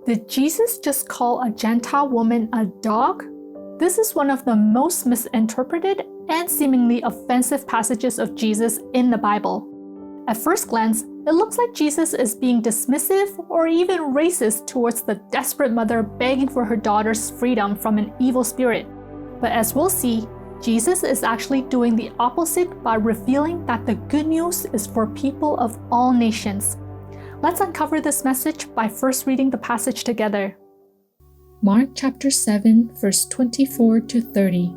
Did Jesus just call a Gentile woman a dog? This is one of the most misinterpreted and seemingly offensive passages of Jesus in the Bible. At first glance, it looks like Jesus is being dismissive or even racist towards the desperate mother begging for her daughter's freedom from an evil spirit. But as we'll see, Jesus is actually doing the opposite by revealing that the good news is for people of all nations. Let's uncover this message by first reading the passage together. Mark chapter 7, verse 24 to 30.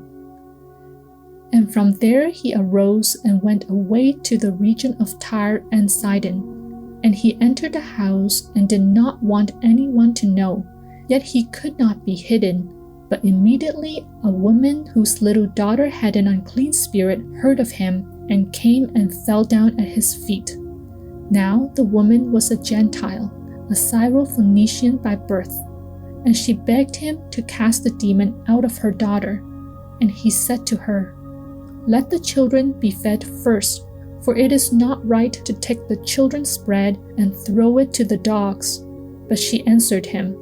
And from there he arose and went away to the region of Tyre and Sidon. And he entered a house and did not want anyone to know, yet he could not be hidden. But immediately a woman whose little daughter had an unclean spirit heard of him and came and fell down at his feet. Now the woman was a Gentile, a Syrophoenician by birth, and she begged him to cast the demon out of her daughter. And he said to her, "Let the children be fed first, for it is not right to take the children's bread and throw it to the dogs." But she answered him,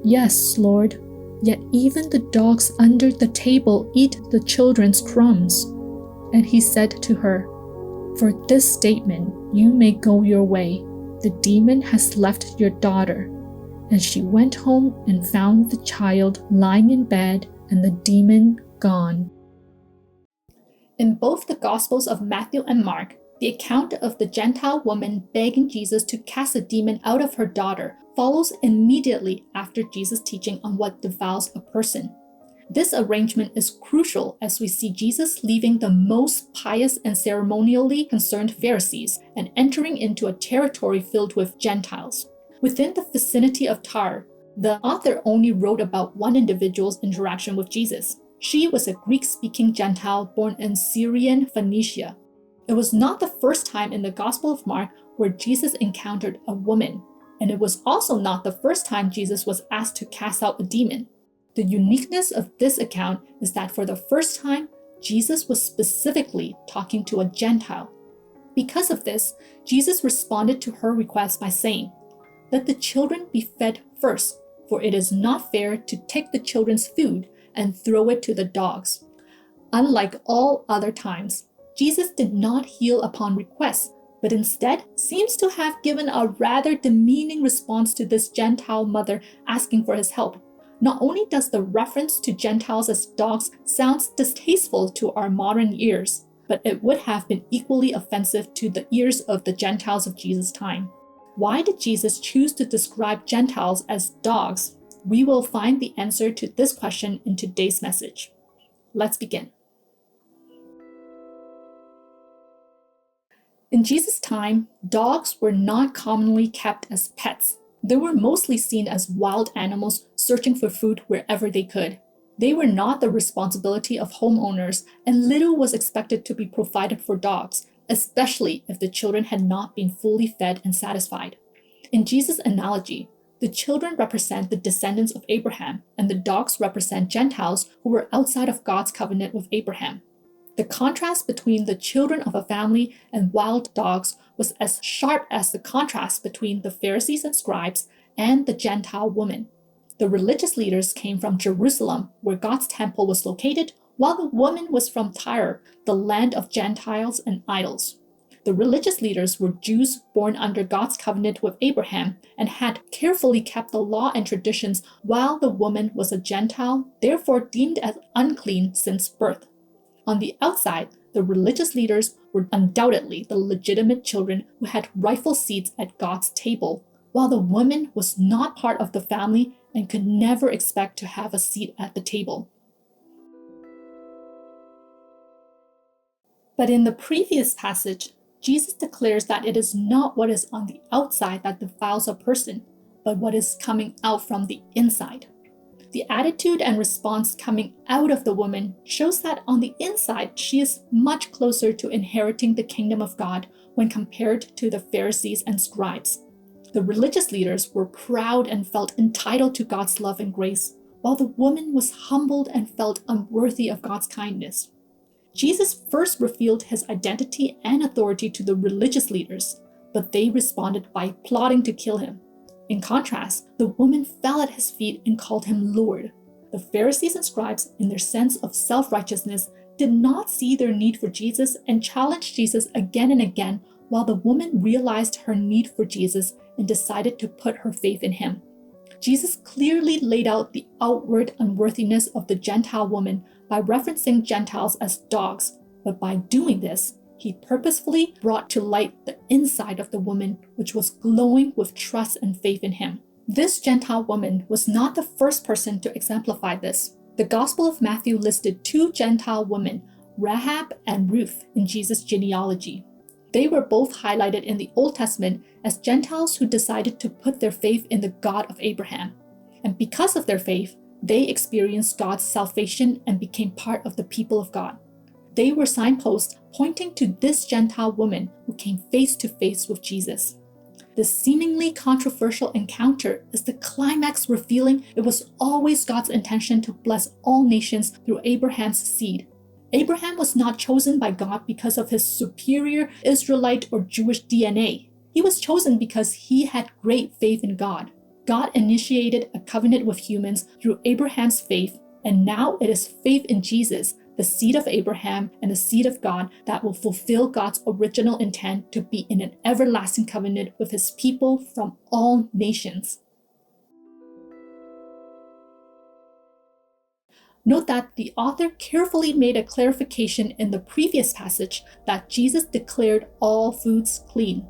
"Yes, Lord, yet even the dogs under the table eat the children's crumbs." And he said to her, "For this statement you may go your way. The demon has left your daughter." And she went home and found the child lying in bed and the demon gone. In both the Gospels of Matthew and Mark, the account of the Gentile woman begging Jesus to cast a demon out of her daughter follows immediately after Jesus' teaching on what defiles a person. This arrangement is crucial as we see Jesus leaving the most pious and ceremonially concerned Pharisees and entering into a territory filled with Gentiles. Within the vicinity of Tyre, the author only wrote about one individual's interaction with Jesus. She was a Greek-speaking Gentile born in Syrian Phoenicia. It was not the first time in the Gospel of Mark where Jesus encountered a woman, and it was also not the first time Jesus was asked to cast out a demon. The uniqueness of this account is that for the first time, Jesus was specifically talking to a Gentile. Because of this, Jesus responded to her request by saying, "Let the children be fed first, for it is not fair to take the children's food and throw it to the dogs." Unlike all other times, Jesus did not heal upon request, but instead seems to have given a rather demeaning response to this Gentile mother asking for his help. Not only does the reference to Gentiles as dogs sound distasteful to our modern ears, but it would have been equally offensive to the ears of the Gentiles of Jesus' time. Why did Jesus choose to describe Gentiles as dogs? We will find the answer to this question in today's message. Let's begin. In Jesus' time, dogs were not commonly kept as pets. They were mostly seen as wild animals searching for food wherever they could. They were not the responsibility of homeowners, and little was expected to be provided for dogs, especially if the children had not been fully fed and satisfied. In Jesus' analogy, the children represent the descendants of Abraham, and the dogs represent Gentiles who were outside of God's covenant with Abraham. The contrast between the children of a family and wild dogs was as sharp as the contrast between the Pharisees and scribes and the Gentile woman. The religious leaders came from Jerusalem, where God's temple was located, while the woman was from Tyre, the land of Gentiles and idols. The religious leaders were Jews born under God's covenant with Abraham and had carefully kept the law and traditions, while the woman was a Gentile, therefore deemed as unclean since birth. On the outside, the religious leaders were undoubtedly the legitimate children who had rightful seats at God's table, while the woman was not part of the family and could never expect to have a seat at the table. But in the previous passage, Jesus declares that it is not what is on the outside that defiles a person, but what is coming out from the inside. The attitude and response coming out of the woman shows that on the inside, she is much closer to inheriting the kingdom of God when compared to the Pharisees and scribes. The religious leaders were proud and felt entitled to God's love and grace, while the woman was humbled and felt unworthy of God's kindness. Jesus first revealed his identity and authority to the religious leaders, but they responded by plotting to kill him. In contrast, the woman fell at his feet and called him Lord. The Pharisees and scribes, in their sense of self-righteousness, did not see their need for Jesus and challenged Jesus again and again, while the woman realized her need for Jesus and decided to put her faith in him. Jesus clearly laid out the outward unworthiness of the Gentile woman by referencing Gentiles as dogs, but by doing this, he purposefully brought to light the inside of the woman, which was glowing with trust and faith in him. This Gentile woman was not the first person to exemplify this. The Gospel of Matthew listed 2 Gentile women, Rahab and Ruth, in Jesus' genealogy. They were both highlighted in the Old Testament as Gentiles who decided to put their faith in the God of Abraham. And because of their faith, they experienced God's salvation and became part of the people of God. They were signposts pointing to this Gentile woman who came face to face with Jesus. This seemingly controversial encounter is the climax, revealing it was always God's intention to bless all nations through Abraham's seed. Abraham was not chosen by God because of his superior Israelite or Jewish DNA. He was chosen because he had great faith in God. God initiated a covenant with humans through Abraham's faith, and now it is faith in Jesus, the seed of Abraham and the seed of God, that will fulfill God's original intent to be in an everlasting covenant with his people from all nations. Note that the author carefully made a clarification in the previous passage that Jesus declared all foods clean.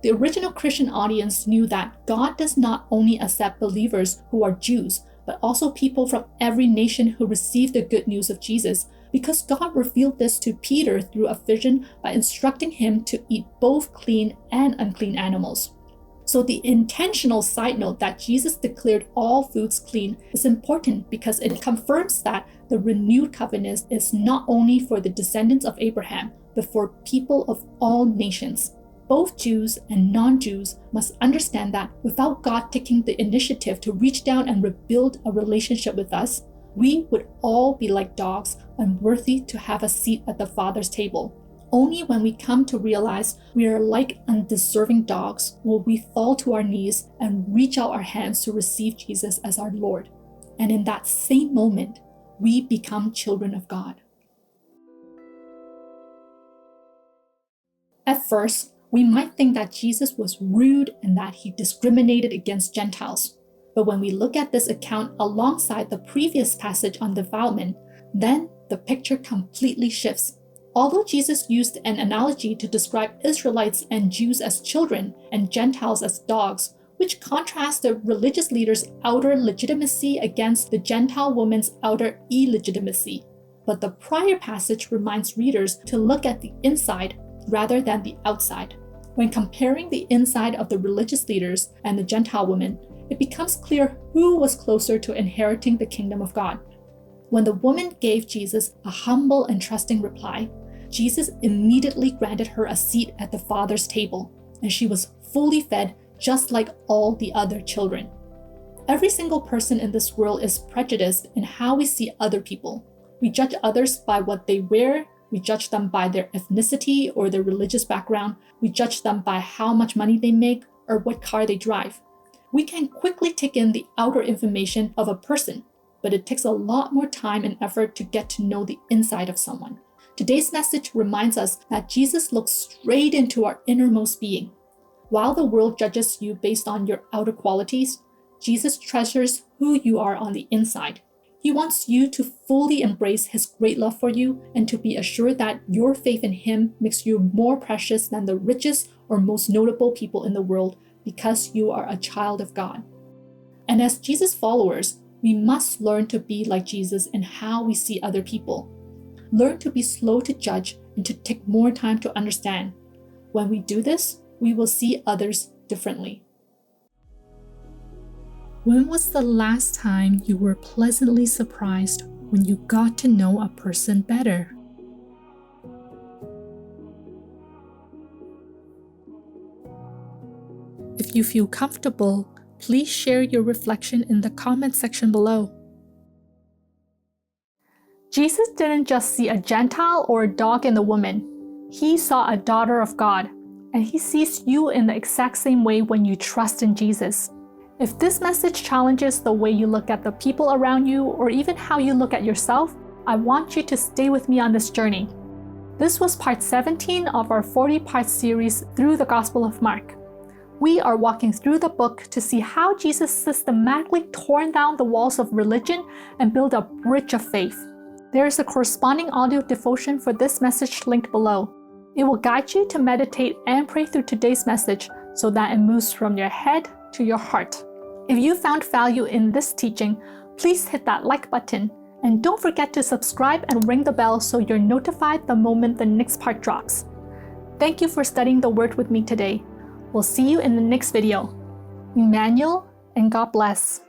The original Christian audience knew that God does not only accept believers who are Jews, but also people from every nation who receive the good news of Jesus, because God revealed this to Peter through a vision by instructing him to eat both clean and unclean animals. So the intentional side note that Jesus declared all foods clean is important because it confirms that the renewed covenant is not only for the descendants of Abraham, but for people of all nations. Both Jews and non-Jews must understand that without God taking the initiative to reach down and rebuild a relationship with us, we would all be like dogs, unworthy to have a seat at the Father's table. Only when we come to realize we are like undeserving dogs will we fall to our knees and reach out our hands to receive Jesus as our Lord. And in that same moment, we become children of God. At first, we might think that Jesus was rude and that he discriminated against Gentiles. But when we look at this account alongside the previous passage on defilement, then the picture completely shifts. Although Jesus used an analogy to describe Israelites and Jews as children and Gentiles as dogs, which contrasts the religious leaders' outer legitimacy against the Gentile woman's outer illegitimacy. But the prior passage reminds readers to look at the inside rather than the outside. When comparing the inside of the religious leaders and the Gentile woman, it becomes clear who was closer to inheriting the kingdom of God. When the woman gave Jesus a humble and trusting reply, Jesus immediately granted her a seat at the Father's table, and she was fully fed just like all the other children. Every single person in this world is prejudiced in how we see other people. We judge others by what they wear, we judge them by their ethnicity or their religious background, we judge them by how much money they make or what car they drive. We can quickly take in the outer information of a person, but it takes a lot more time and effort to get to know the inside of someone. Today's message reminds us that Jesus looks straight into our innermost being. While the world judges you based on your outer qualities, Jesus treasures who you are on the inside. He wants you to fully embrace his great love for you and to be assured that your faith in him makes you more precious than the richest or most notable people in the world because you are a child of God. And as Jesus followers, we must learn to be like Jesus in how we see other people. Learn to be slow to judge and to take more time to understand. When we do this, we will see others differently. When was the last time you were pleasantly surprised when you got to know a person better? If you feel comfortable, please share your reflection in the comment section below. Jesus didn't just see a Gentile or a dog in the woman. He saw a daughter of God, and he sees you in the exact same way when you trust in Jesus. If this message challenges the way you look at the people around you or even how you look at yourself, I want you to stay with me on this journey. This was part 17 of our 40-part series through the Gospel of Mark. We are walking through the book to see how Jesus systematically torn down the walls of religion and built a bridge of faith. There is a corresponding audio devotion for this message linked below. It will guide you to meditate and pray through today's message so that it moves from your head to your heart. If you found value in this teaching, please hit that like button. And don't forget to subscribe and ring the bell so you're notified the moment the next part drops. Thank you for studying the Word with me today. We'll see you in the next video. Emmanuel, and God bless.